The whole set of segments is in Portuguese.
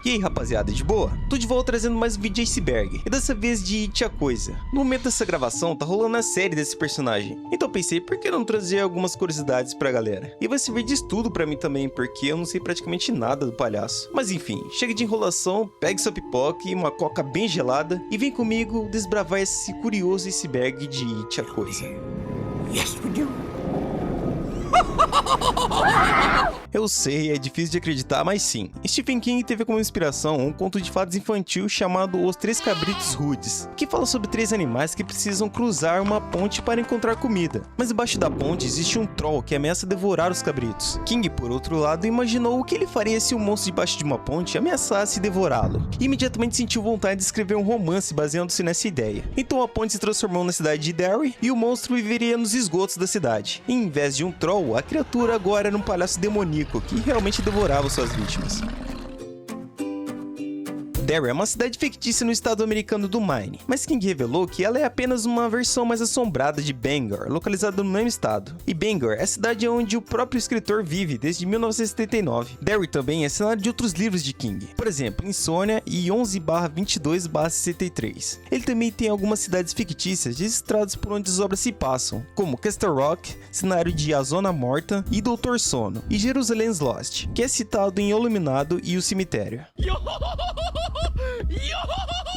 E aí rapaziada, de boa? Tô de volta trazendo mais um vídeo de Iceberg, e dessa vez de Tia Coisa. No momento dessa gravação tá rolando a série desse personagem, então pensei por que não trazer algumas curiosidades pra galera. E vai servir de estudo pra mim também, porque eu não sei praticamente nada do palhaço. Mas enfim, chega de enrolação, pegue sua pipoca e uma coca bem gelada e vem comigo desbravar esse curioso Iceberg de Tia Coisa. Yes, we do. Eu sei, é difícil de acreditar, mas sim. Stephen King teve como inspiração um conto de fadas infantil chamado Os Três Cabritos Rudes, que fala sobre três animais que precisam cruzar uma ponte para encontrar comida. Mas debaixo da ponte existe um troll que ameaça devorar os cabritos. King, por outro lado, imaginou o que ele faria se o monstro debaixo de uma ponte ameaçasse devorá-lo. E imediatamente sentiu vontade de escrever um romance baseando-se nessa ideia. Então a ponte se transformou na cidade de Derry e o monstro viveria nos esgotos da cidade. E em vez de um troll, a criatura agora era um palhaço demoníaco que realmente devorava suas vítimas. Derry é uma cidade fictícia no estado americano do Maine, mas King revelou que ela é apenas uma versão mais assombrada de Bangor, localizada no mesmo estado. E Bangor é a cidade onde o próprio escritor vive desde 1979. Derry também é cenário de outros livros de King, por exemplo, Insônia e 11/22/63. Ele também tem algumas cidades fictícias registradas por onde as obras se passam, como Castle Rock, cenário de A Zona Morta e Doutor Sono, e Jerusalem's Lost, que é citado em O Iluminado e O Cemitério.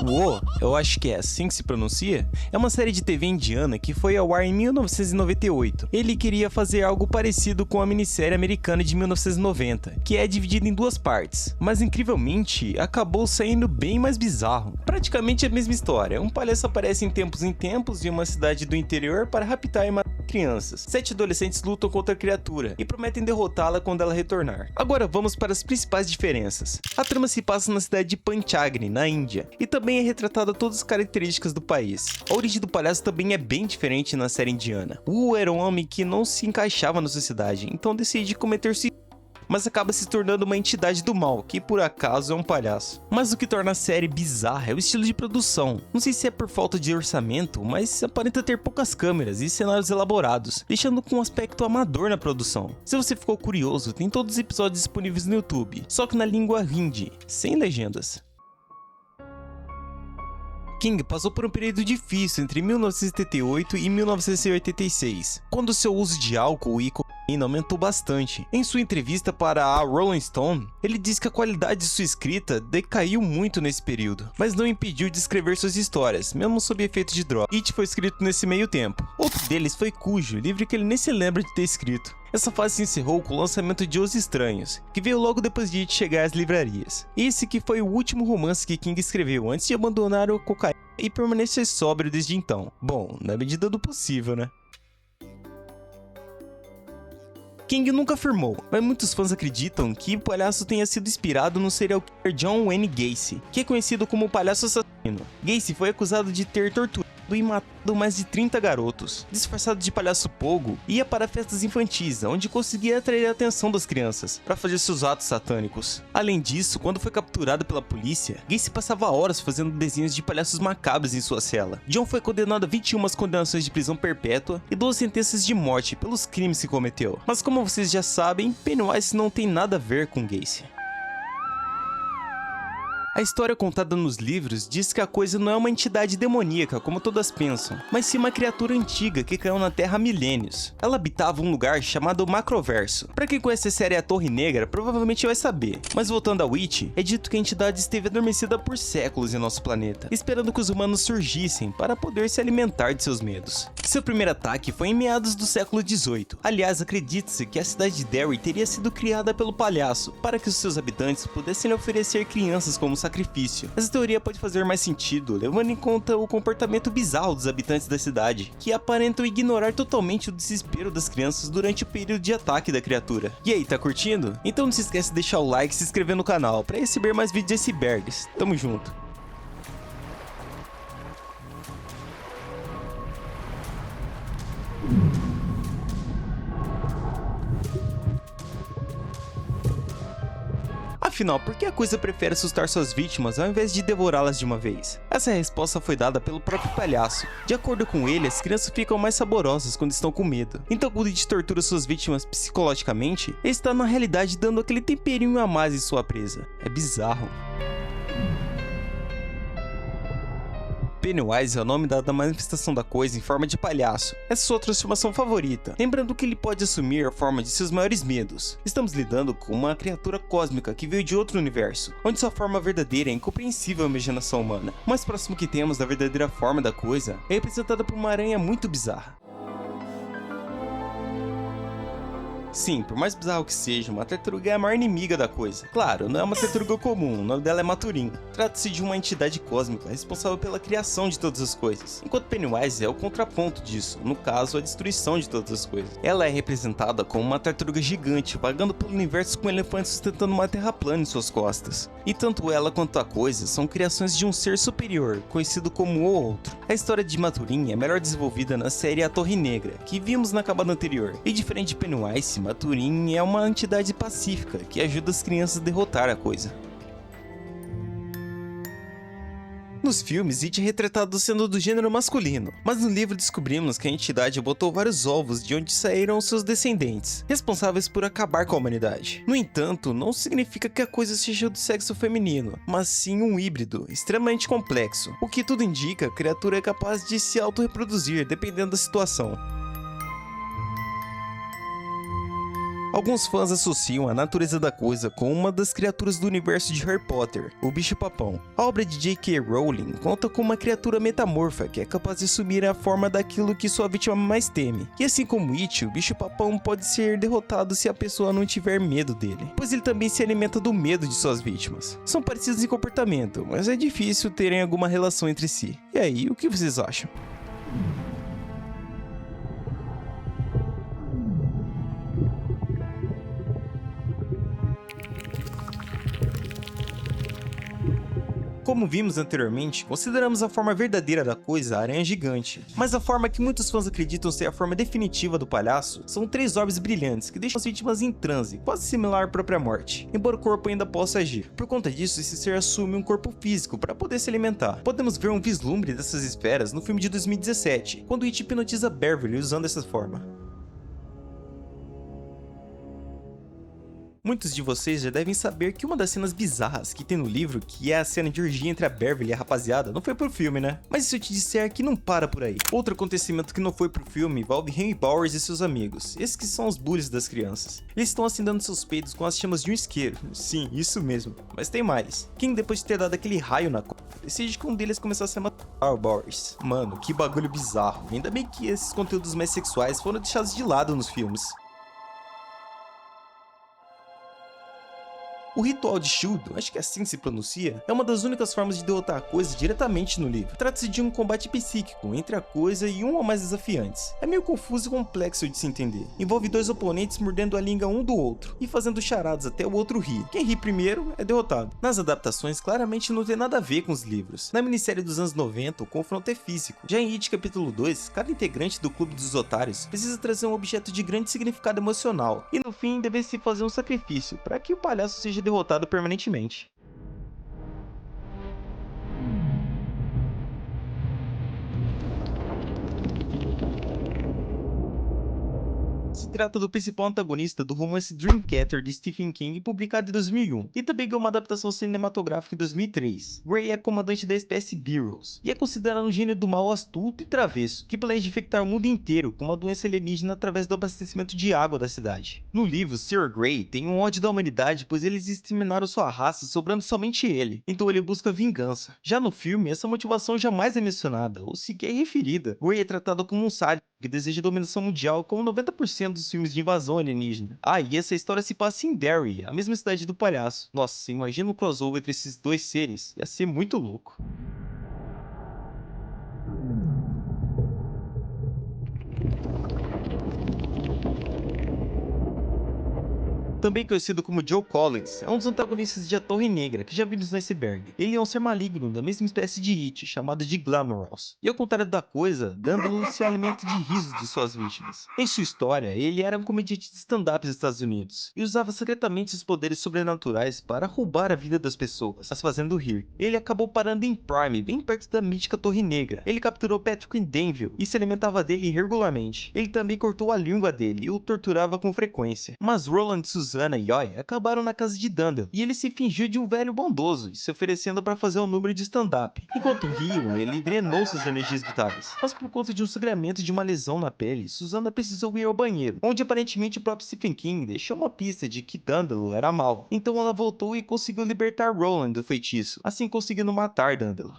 Uou, eu acho que é assim que se pronuncia? É uma série de TV indiana que foi ao ar em 1998. Ele queria fazer algo parecido com a minissérie americana de 1990, que é dividida em duas partes, mas incrivelmente acabou saindo bem mais bizarro. Praticamente a mesma história, um palhaço aparece em tempos em uma cidade do interior para raptar e matar crianças. 7 adolescentes lutam contra a criatura e prometem derrotá-la quando ela retornar. Agora vamos para as principais diferenças. A trama se passa na cidade de Panchagni, na Índia, e também é retratada todas as características do país. A origem do palhaço também é bem diferente na série indiana. Wu era um homem que não se encaixava na sociedade, então decide cometer suicídio, mas acaba se tornando uma entidade do mal, que por acaso é um palhaço. Mas o que torna a série bizarra é o estilo de produção. Não sei se é por falta de orçamento, mas aparenta ter poucas câmeras e cenários elaborados, deixando com um aspecto amador na produção. Se você ficou curioso, tem todos os episódios disponíveis no YouTube, só que na língua hindi, sem legendas. King passou por um período difícil entre 1978 e 1986, quando seu uso de álcool e cocaína aumentou bastante. Em sua entrevista para a Rolling Stone, ele disse que a qualidade de sua escrita decaiu muito nesse período, mas não impediu de escrever suas histórias, mesmo sob efeito de droga. It foi escrito nesse meio tempo. Outro deles foi Cujo, livro que ele nem se lembra de ter escrito. Essa fase se encerrou com o lançamento de Os Estranhos, que veio logo depois de It chegar às livrarias. Esse que foi o último romance que King escreveu antes de abandonar o cocaína e permanecer sóbrio desde então. Bom, na medida do possível, né? King nunca afirmou, mas muitos fãs acreditam que o palhaço tenha sido inspirado no serial killer John Wayne Gacy, que é conhecido como o palhaço assassino. Gacy foi acusado de ter torturado e matado mais de 30 garotos. Disfarçado de palhaço pogo, ia para festas infantis, onde conseguia atrair a atenção das crianças para fazer seus atos satânicos. Além disso, quando foi capturado pela polícia, Gacy passava horas fazendo desenhos de palhaços macabros em sua cela. John foi condenado a 21 condenações de prisão perpétua e 12 sentenças de morte pelos crimes que cometeu. Mas como vocês já sabem, Pennywise não tem nada a ver com Gacy. A história contada nos livros diz que a coisa não é uma entidade demoníaca como todas pensam, mas sim uma criatura antiga que caiu na Terra há milênios. Ela habitava um lugar chamado Macroverso. Pra quem conhece a série A Torre Negra, provavelmente vai saber. Mas voltando a It, é dito que a entidade esteve adormecida por séculos em nosso planeta, esperando que os humanos surgissem para poder se alimentar de seus medos. Seu primeiro ataque foi em meados do século XVIII. Aliás, acredita-se que a cidade de Derry teria sido criada pelo palhaço, para que os seus habitantes pudessem lhe oferecer crianças como sacrifício. Essa teoria pode fazer mais sentido, levando em conta o comportamento bizarro dos habitantes da cidade, que aparentam ignorar totalmente o desespero das crianças durante o período de ataque da criatura. E aí, tá curtindo? Então não se esquece de deixar o like e se inscrever no canal para receber mais vídeos de Icebergs. Tamo junto! afinal, por que a coisa prefere assustar suas vítimas ao invés de devorá-las de uma vez? Essa resposta foi dada pelo próprio palhaço. De acordo com ele, as crianças ficam mais saborosas quando estão com medo. Então, quando ele tortura suas vítimas psicologicamente, ele está na realidade dando aquele temperinho a mais em sua presa. É bizarro. Pennywise é o nome dado à manifestação da coisa em forma de palhaço. Essa é sua transformação favorita, lembrando que ele pode assumir a forma de seus maiores medos. Estamos lidando com uma criatura cósmica que veio de outro universo, onde sua forma verdadeira é incompreensível à imaginação humana. O mais próximo que temos da verdadeira forma da coisa é representada por uma aranha muito bizarra. Sim, por mais bizarro que seja, uma tartaruga é a maior inimiga da coisa. Claro, não é uma tartaruga comum, o nome dela é Maturin. Trata-se de uma entidade cósmica responsável pela criação de todas as coisas, enquanto Pennywise é o contraponto disso, no caso, a destruição de todas as coisas. Ela é representada como uma tartaruga gigante, vagando pelo universo com um elefante sustentando uma terra plana em suas costas. E tanto ela quanto a coisa são criações de um ser superior, conhecido como o Outro. A história de Maturin é melhor desenvolvida na série A Torre Negra, que vimos na camada anterior, e diferente de Pennywise, Maturin é uma entidade pacífica que ajuda as crianças a derrotar a coisa. Nos filmes, It é retratado sendo do gênero masculino, mas no livro descobrimos que a entidade botou vários ovos de onde saíram seus descendentes, responsáveis por acabar com a humanidade. No entanto, não significa que a coisa seja do sexo feminino, mas sim um híbrido, extremamente complexo. O que tudo indica, a criatura é capaz de se autorreproduzir dependendo da situação. Alguns fãs associam a natureza da coisa com uma das criaturas do universo de Harry Potter, o Bicho-Papão. A obra de J.K. Rowling conta com uma criatura metamorfa que é capaz de assumir a forma daquilo que sua vítima mais teme. E assim como It, o Bicho-Papão pode ser derrotado se a pessoa não tiver medo dele, pois ele também se alimenta do medo de suas vítimas. São parecidos em comportamento, mas é difícil terem alguma relação entre si. E aí, o que vocês acham? Como vimos anteriormente, consideramos a forma verdadeira da coisa a aranha gigante, mas a forma que muitos fãs acreditam ser a forma definitiva do palhaço são 3 orbes brilhantes que deixam as vítimas em transe, quase similar à própria morte, embora o corpo ainda possa agir. Por conta disso, esse ser assume um corpo físico para poder se alimentar. Podemos ver um vislumbre dessas esferas no filme de 2017, quando It hipnotiza Beverly usando essa forma. Muitos de vocês já devem saber que uma das cenas bizarras que tem no livro, que é a cena de orgia entre a Beverly e a rapaziada, não foi pro filme, né? Mas e se eu te disser que não para por aí? Outro acontecimento que não foi pro filme envolve Henry Bowers e seus amigos, esses que são os bullies das crianças. Eles estão acendendo seus peitos com as chamas de um isqueiro. Sim, isso mesmo. Mas tem mais. Quem depois de ter dado aquele raio na copa, decide que um deles começasse a matar o Bowers. Mano, que bagulho bizarro. Ainda bem que esses conteúdos mais sexuais foram deixados de lado nos filmes. O ritual de Shudo, acho que assim se pronuncia, é uma das únicas formas de derrotar a coisa diretamente no livro. Trata-se de um combate psíquico entre a coisa e um ou mais desafiantes. É meio confuso e complexo de se entender. Envolve 2 oponentes mordendo a língua um do outro e fazendo charadas até o outro rir. Quem ri primeiro é derrotado. Nas adaptações, claramente não tem nada a ver com os livros. Na minissérie dos anos 90, o confronto é físico. Já em It capítulo 2, cada integrante do Clube dos Otários precisa trazer um objeto de grande significado emocional. E no fim, deve-se fazer um sacrifício para que o palhaço seja derrotado permanentemente. Se trata do principal antagonista do romance Dreamcatcher de Stephen King, publicado em 2001, e também ganhou uma adaptação cinematográfica em 2003. Ray é comandante da espécie Beerus, e é considerado um gênio do mal astuto e travesso, que planeja infectar o mundo inteiro com uma doença alienígena através do abastecimento de água da cidade. No livro, Sir Grey tem um ódio da humanidade, pois eles exterminaram sua raça, sobrando somente ele, então ele busca vingança. Já no filme, essa motivação jamais é mencionada, ou sequer referida. Ray é tratado como um sádico que deseja dominação mundial, como 90% dos filmes de invasão alienígena. Ah, e essa história se passa em Derry, a mesma cidade do palhaço. Nossa, imagina um crossover entre esses 2 seres, ia ser muito louco. também conhecido como Joe Collins, é um dos antagonistas de A Torre Negra, que já vimos no Iceberg. Ele é um ser maligno da mesma espécie de It, chamado de Glamorous. E ao contrário da coisa, Dandelion se alimenta de risos de suas vítimas. Em sua história, ele era um comediante de stand-up dos Estados Unidos, e usava secretamente seus poderes sobrenaturais para roubar a vida das pessoas, as fazendo rir. Ele acabou parando em Prime, bem perto da mítica Torre Negra. Ele capturou Patrick em Danville e se alimentava dele regularmente. Ele também cortou a língua dele e o torturava com frequência. Mas Roland, Susana e Oi acabaram na casa de Dandelion, e ele se fingiu de um velho bondoso, se oferecendo para fazer um número de stand-up. Enquanto riam, ele drenou suas energias vitais. Mas por conta de um sangramento de uma lesão na pele, Susana precisou ir ao banheiro, onde aparentemente o próprio Stephen King deixou uma pista de que Dandelion era mau. Então ela voltou e conseguiu libertar Roland do feitiço, assim conseguindo matar Dandelion.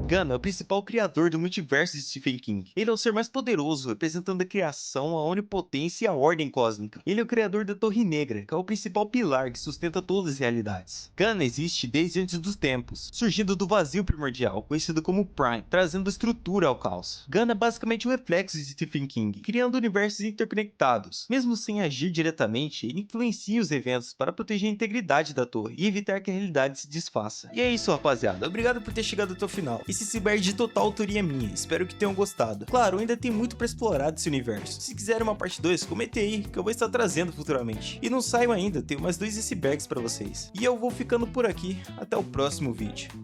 Gunn é o principal criador do multiverso de Stephen King. Ele é o ser mais poderoso, representando a criação, a onipotência e a ordem cósmica. Ele é o criador da Torre Negra, que é o principal pilar que sustenta todas as realidades. Gunn existe desde antes dos tempos, surgindo do vazio primordial, conhecido como Prime, trazendo estrutura ao caos. Gunn é basicamente um reflexo de Stephen King, criando universos interconectados. Mesmo sem agir diretamente, ele influencia os eventos para proteger a integridade da torre e evitar que a realidade se desfaça. E é isso, rapaziada. Obrigado por ter chegado até o final. Esse Iceberg de total autoria minha, espero que tenham gostado. Claro, ainda tem muito pra explorar desse universo. Se quiserem uma parte 2, comenta aí, que eu vou estar trazendo futuramente. E não saiam ainda, tenho mais 2 Icebergs pra vocês. E eu vou ficando por aqui, até o próximo vídeo.